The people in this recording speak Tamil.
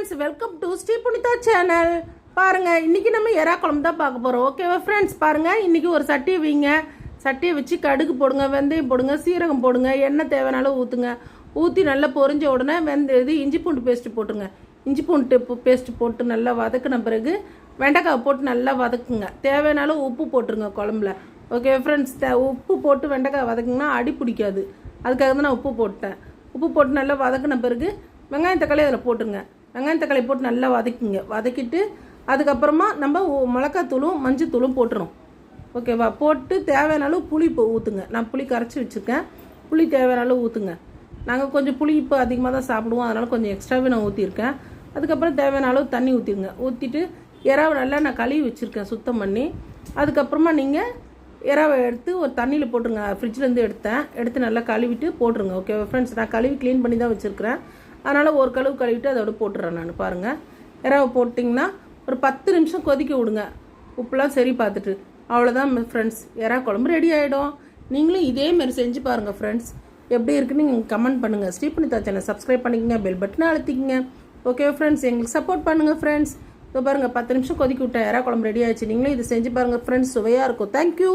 Friends, welcome to Sri Punitha channel. பாருங்கள், இன்றைக்கி நம்ம எறா குழம்பு தான் பார்க்க போகிறோம். ஓகேவா ஃப்ரெண்ட்ஸ்? பாருங்கள், இன்றைக்கி ஒரு சட்டியை வைங்க. சட்டியை வச்சு கடுகு போடுங்க, வெந்தயம் போடுங்க, சீரகம் போடுங்க, எண்ணெய் தேவைனாலும் ஊற்றுங்க. ஊற்றி நல்லா பொரிஞ்ச உடனே இஞ்சி பூண்டு பேஸ்ட்டு போட்டுங்க. இஞ்சி பூண்டு பேஸ்ட்டு போட்டு நல்லா வதக்கின பிறகு வெண்டைக்காய் போட்டு நல்லா வதக்குங்க. தேவைனாலும் உப்பு போட்டுருங்க குழம்புல. ஓகே ஃப்ரெண்ட்ஸ், உப்பு போட்டு வெண்டைக்காய் வதக்குங்கன்னா அடி பிடிக்காது. அதுக்காக தான் நான் உப்பு போட்டேன். உப்பு போட்டு நல்லா வதக்கின பிறகு வெங்காயம் தக்காளி அதில் போட்டுருங்க. வெங்காயம் தக்காளி போட்டு நல்லா வதக்கிங்க. வதக்கிட்டு அதுக்கப்புறமா நம்ம மிளகாத்தூளும் மஞ்சத்தூளும் போட்டுரும். ஓகேவா? போட்டு தேவையானாலும் புளி ஊற்றுங்க. நான் புளி கரைச்சி வச்சுருக்கேன். புளி தேவையானாலும் ஊற்றுங்க. நாங்கள் கொஞ்சம் புளி இப்போ அதிகமாக தான் சாப்பிடுவோம், அதனால் கொஞ்சம் எக்ஸ்ட்ராவே நான் ஊற்றிருக்கேன். அதுக்கப்புறம் தேவையானாலும் தண்ணி ஊற்றிடுங்க. ஊற்றிட்டு இறாவை நல்லா நான் கழுவி வச்சுருக்கேன் சுத்தம் பண்ணி. அதுக்கப்புறமா நீங்கள் இறாவை எடுத்து ஒரு தண்ணியில் போட்டுருங்க. ஃப்ரிட்ஜ்லேருந்து எடுத்து நல்லா கழுவிட்டு போட்டுருங்க. ஓகே ஃப்ரெண்ட்ஸ், நான் கழுவி க்ளீன் பண்ணி தான் வச்சுருக்கிறேன். அதனால் ஒரு கழுவு கழுவிட்டு அதோட போட்டுறேன் நான். பாருங்கள், இறாவை போட்டிங்கன்னா ஒரு 10 நிமிஷம் கொதிக்க விடுங்க. உப்புலாம் சரி பார்த்துட்டு அவ்வளோதான் ஃப்ரெண்ட்ஸ், இறா குழம்பு ரெடி ஆகிடும். நீங்களும் இதேமாரி செஞ்சு பாருங்கள் ஃப்ரெண்ட்ஸ். எப்படி இருக்குன்னு நீங்கள் கமெண்ட் பண்ணுங்கள். ஸ்ரீ புனிதா சேனல் சப்ஸ்கிரைப் பண்ணிக்கங்க, பெல் பட்டனை அழுத்திக்கங்க. ஓகே ஃப்ரெண்ட்ஸ், எங்களுக்கு சப்போர்ட் பண்ணுங்கள் ஃப்ரெண்ட்ஸ். இப்போ பாருங்கள், 10 நிமிஷம் கொதிக்க விட்டேன், இறா குழம்பு ரெடி ஆகிடுச்சு. நீங்களும் இதை செஞ்சு பாருங்கள் ஃப்ரெண்ட்ஸ், சுவையாக இருக்கும். தேங்க்யூ.